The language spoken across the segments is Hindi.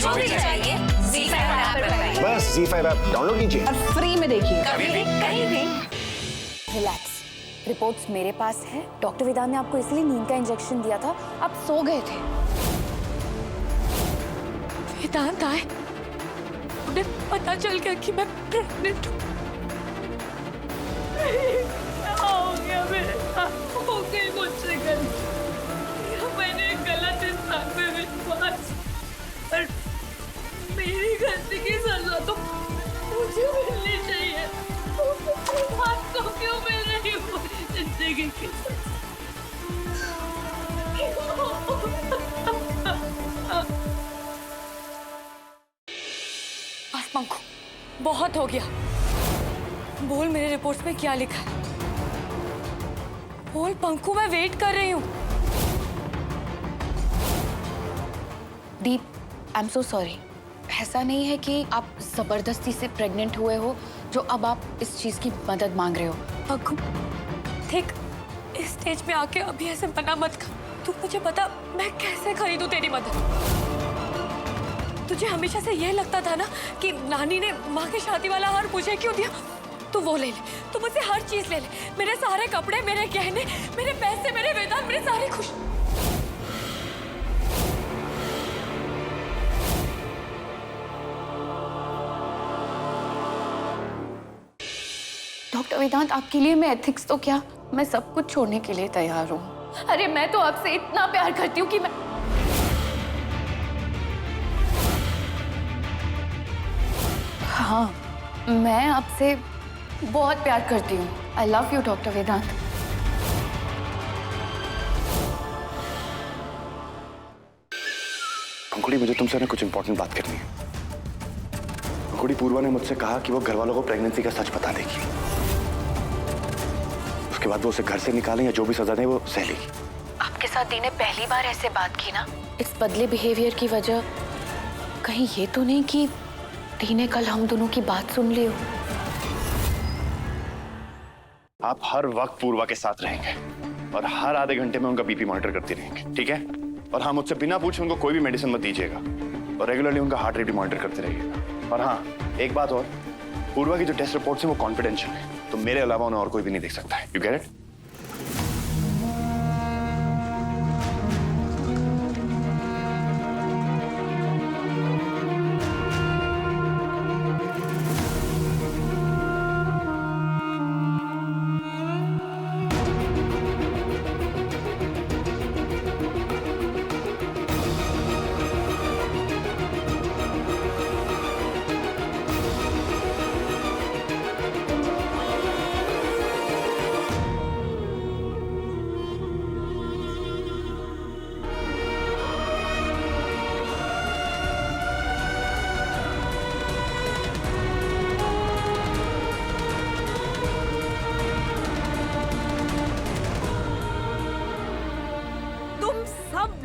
जो भी चाहिए ZEE5 ऐप पर पाइए। बस ZEE5 ऐप डाउनलोड कीजिए और फ्री में देखिए, कभी भी कहीं भी। रिलैक्स, रिपोर्ट्स मेरे पास है। डॉक्टर वेदांत ने आपको इसलिए नींद का इंजेक्शन दिया था, आप सो गए थे। वेदांत आए, उन्हें पता चल गया कि मैं प्रेग्नेंट हूँ। हो गया मेरे साथ, हो गई मुझसे गलती। मैंने गलत इंसान पे विश्वास, और मेरी गलती की सजा तो मुझे मिलनी चाहिए। आपको क्यों मिल रही है पूरी जिंदगी की बस पंखु, बहुत हो गया। बोल मेरे रिपोर्ट्स में क्या लिखा है। बोल पंखु, मैं वेट कर रही हूँ। दीप, आई एम सो सॉरी। ऐसा नहीं है कि आप जबरदस्ती से प्रेग्नेंट हुए हो, जो अब आप इस चीज की मदद मांग रहे हो। पंखु देख, इस स्टेज में आके अभी ऐसे मना मत कर। तू मुझे बता, मैं कैसे खरीदूं तेरी मदद। तुझे हमेशा से यह लगता था ना कि नानी ने माँ की शादी वाला हार मुझे क्यों दिया। तू वो ले ले, तू मुझसे हर चीज ले ले, मेरे सारे कपड़े, मेरे गहने, मेरे पैसे, मेरे वेतन, मेरे सारी खुश। डॉक्टर वेदांत, आपके लिए मैं एथिक्स तो क्या, मैं सब कुछ छोड़ने के लिए तैयार हूँ। अरे मैं तो आपसे इतना प्यार करती हूँ कि मैं... हाँ, मैं आपसे बहुत प्यार करती हूँ। आई लव यू डॉक्टर वेदांत। पंखुड़ी, मुझे तुमसे ना कुछ इंपॉर्टेंट बात करनी है। पंखुड़ी, पूर्वा ने मुझसे कहा कि वो घर वालों को प्रेगनेंसी का सच बता देगी। उसके बाद वो उसे घर से निकालें या जो भी सजा दें वो सह लेगी। आपके साथ दी ने पहली बार ऐसे बात की ना, इस बदले बिहेवियर की वजह कहीं ये तो नहीं कि दी ने कल हम दोनों की बात सुन ली हो। आप हर वक्त पूर्वा के साथ रहेंगे और हर आधे घंटे में उनका बीपी मॉनिटर करती रहेंगे, ठीक है? और हाँ, मुझसे बिना पूछे उनको कोई भी मेडिसिन मत दीजिएगा और रेगुलरली उनका हार्ट रेट भी मॉनिटर करते रहिएगा। और हाँ, एक बात और, पूर्वा की जो टेस्ट रिपोर्ट्स हैं वो कॉन्फिडेंशियल है, तो मेरे अलावा उन्हें और कोई भी नहीं देख सकता है। You get it?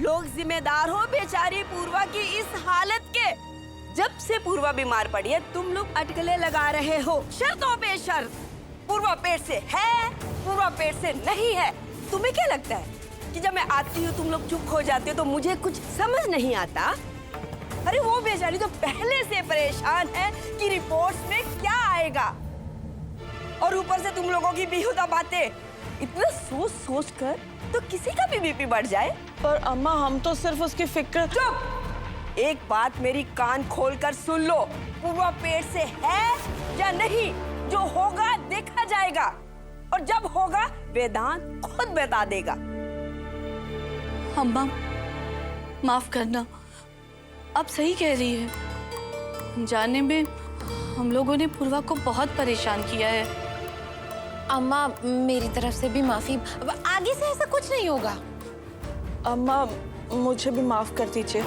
लोग जिम्मेदार हो बेचारी पूर्वा की इस हालत के। जब से पूर्वा बीमार पड़ी है तुम लोग अटकलें लगा रहे हो, शर्तों पे शर्त। पूर्वा पेट से है, पूर्वा पेट से नहीं है। तुम्हें क्या लगता है कि जब मैं आती हूँ तुम लोग चुप हो जाते हो तो मुझे कुछ समझ नहीं आता? अरे वो बेचारी तो पहले से परेशान है कि रिपोर्ट्स में क्या आएगा, और ऊपर से तुम लोगों की बेहुदा बातें। इतना सोच सोच कर तो किसी का भी बीपी बढ़ जाए। पर अम्मा, हम तो सिर्फ उसकी फिक्र। चुप! एक बात मेरी कान खोलकर सुन लो, पूर्वा पेट से है या नहीं, जो होगा देखा जाएगा, और जब होगा वेदांत खुद बता देगा। अम्मा माफ करना, आप सही कह रही है। जाने में हम लोगों ने पूर्वा को बहुत परेशान किया है। अम्मा, मेरी तरफ से भी माफी। आगे से ऐसा कुछ नहीं होगा। अम्मा, मुझे भी माफ कर दीजिए।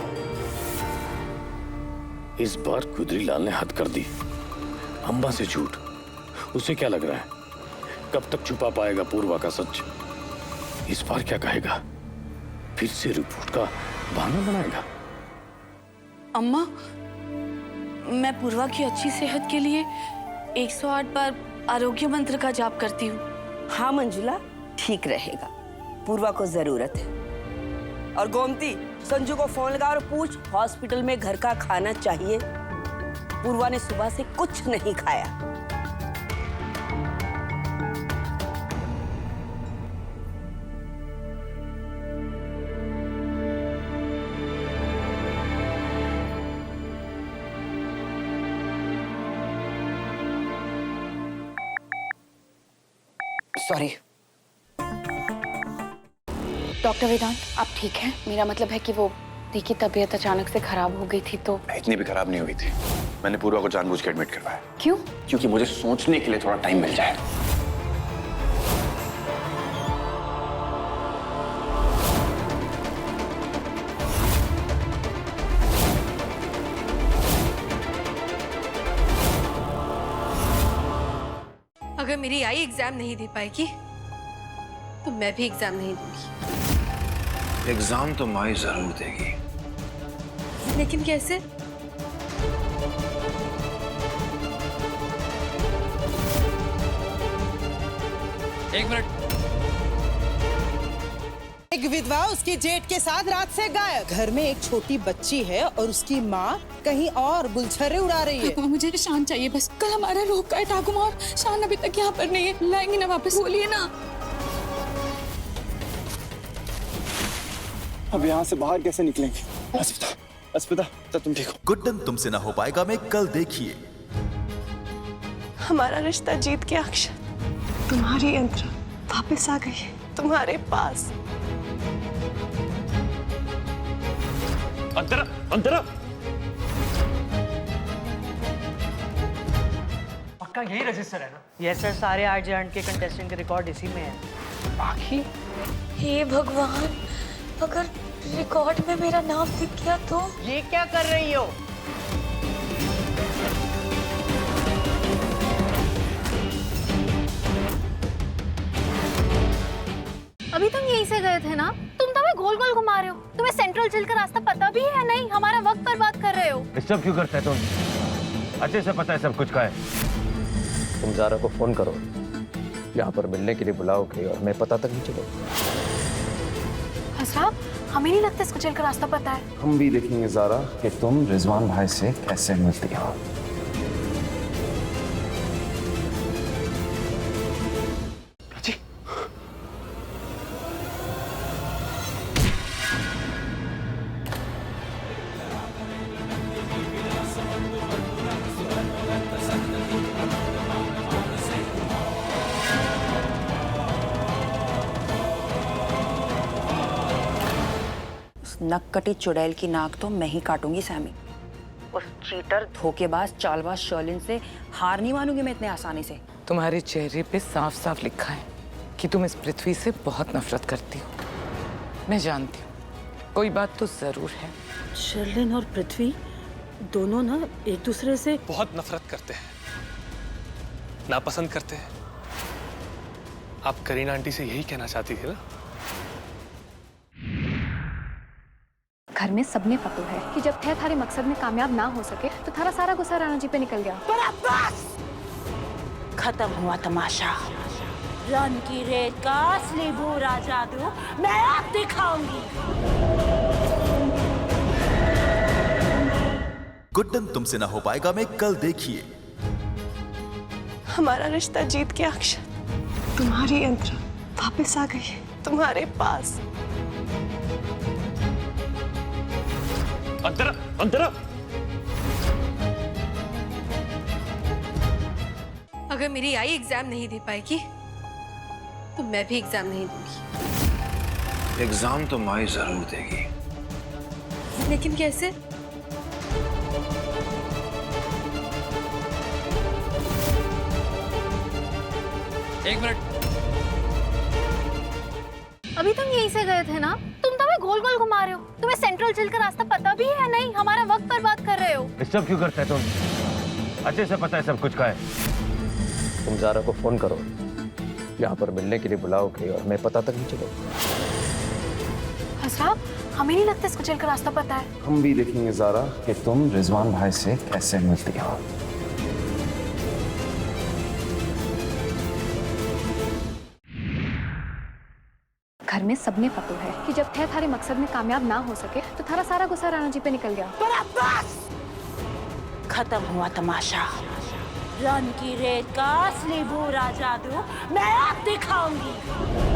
इस बार कुदरीलाल ने हद कर दी। अम्मा से झूठ, उसे क्या लग रहा है कब तक छुपा पाएगा पूर्वा का सच? इस बार क्या कहेगा? फिर से रिपोर्ट का बहाना बनाएगा? अम्मा, मैं पूर्वा की अच्छी सेहत के लिए 108 बार आरोग्य मंत्र का जाप करती हूँ। हाँ मंजुला, ठीक रहेगा, पूर्वा को जरूरत है। और गोमती, संजू को फोन लगा और पूछ हॉस्पिटल में घर का खाना चाहिए। पूर्वा ने सुबह से कुछ नहीं खाया। सॉरी। डॉक्टर वेदांत, आप ठीक हैं? मेरा मतलब है कि वो दी की तबीयत अचानक से खराब हो गई थी तो। इतनी भी खराब नहीं हुई थी। मैंने पूर्वा को जानबूझ के एडमिट करवाया। क्यों? क्योंकि मुझे सोचने के लिए थोड़ा टाइम मिल जाए। अगर मेरी आई एग्जाम नहीं दे पाएगी तो मैं भी एग्जाम नहीं दूंगी। एग्जाम तो माई जरूर देगी। लेकिन कैसे? एक मिनट। एक विधवा उसकी जेठ के साथ रात से गायब। घर में एक छोटी बच्ची है और उसकी माँ कहीं और गुलछर्रे उड़ा रही है। मुझे शान चाहिए बस। कल हमारा रोक का है ठाकुमा और शान अभी तक यहाँ पर नहीं है। लाएंगे ना वापस? बोलिए ना। अब यहाँ से बाहर कैसे निकलेंगे? अस्मिता, तुम ठीक हो? गुड्डन तुमसे ना हो पाएगा में कल देखिए। हमारा रिश्ता जीत गया अक्षत। तुम्हारी यंत्र वापस आ गई है तुम्हारे पास। अंतरा, अंतरा। पक्का यही रजिस्टर है ना? यस सर, सारे आर्ट के कंटेस्टेंट के रिकॉर्ड इसी में है। बाकी हे भगवान, अगर रिकॉर्ड में मेरा नाम दिख गया तो? ये क्या कर रही हो? अभी तुम यहीं से गए थे ना? तुम तो हमें गोल गोल घुमा रहे हो। तुम्हें सेंट्रल जेल का रास्ता पता भी है या नहीं? हमारा वक्त बर्बाद कर रहे हो। इस सब क्यों करते हैं तुम? अच्छे से पता है सब कुछ का है। तुम ज़ारा को फोन करो, यहाँ पर मिलने के लिए बुलाओ कहीं और मैं पता तक नहीं चलो। हसराब, हमें नहीं लगता इसको जेल का रास्ता पता है। हम भी देखेंगे ज़ारा कि तुम रिजवान भाई से कैसे मिलती हो। नक कटी चुड़ैल की नाक तो मैं ही काटूंगी सैमी। उस चीटर, धोखेबाज, चालबाज शर्लिन से हार नहीं मानूंगी मैं इतने आसानी से। तुम्हारे चेहरे पे साफ साफ लिखा है कि तुम इस पृथ्वी से बहुत नफरत करती हो। मैं जानती हूँ कोई बात तो जरूर है। शर्लिन और पृथ्वी दोनों ना एक दूसरे से बहुत नफरत करते हैं, नापसंद करते हैं। आप करीना आंटी से यही कहना चाहती थी ना? घर में सबने पता है कि जब थे थारे मकसद में कामयाब ना हो सके तो थारा सारा गुस्सा राणा जी पे निकल गया। बस खत्म हुआ तमाशा। रन की रेत का असली बुरा जादू मैं अब दिखाऊंगी। गुड्डन तुमसे ना हो पाएगा में कल देखिए। हमारा रिश्ता जीत गया अक्षत। तुम्हारी यंत्र वापस आ गई है तुम्हारे पास। अंतरा, अंतरा। अगर मेरी आई एग्जाम नहीं दे पाएगी तो मैं भी एग्जाम नहीं दूंगी। एग्जाम तो माई जरूर देगी। लेकिन कैसे? एक मिनट। अभी तुम यहीं से गए थे ना? तुम तो हमें गोल गोल घुमा रहे हो। तुम्हें सेंट्रल जेल का रास्ता पता भी है या नहीं? हमारा वक्त बर्बाद कर रहे हो। इस सब क्यों करते हैं तुम? अच्छे से पता है सब कुछ का है। तुम ज़ारा को फोन करो, यहाँ पर मिलने के लिए बुलाओ कहीं और मैं पता तक नहीं चलो। हसराब, हमें नहीं लगता इसको जेल का रास्ता पता है। हम भी देखेंगे ज़ारा कि तुम रिजवान भाई से कैसे मिलती हो। घर घर में सबने पतो है कि जब थे थारे मकसद में कामयाब ना हो सके तो थारा सारा गुस्सा राणा जी पे निकल गया। पर बस खत्म हुआ तमाशा। रन की रेत का असली बुरा जादू मैं अब दिखाऊंगी।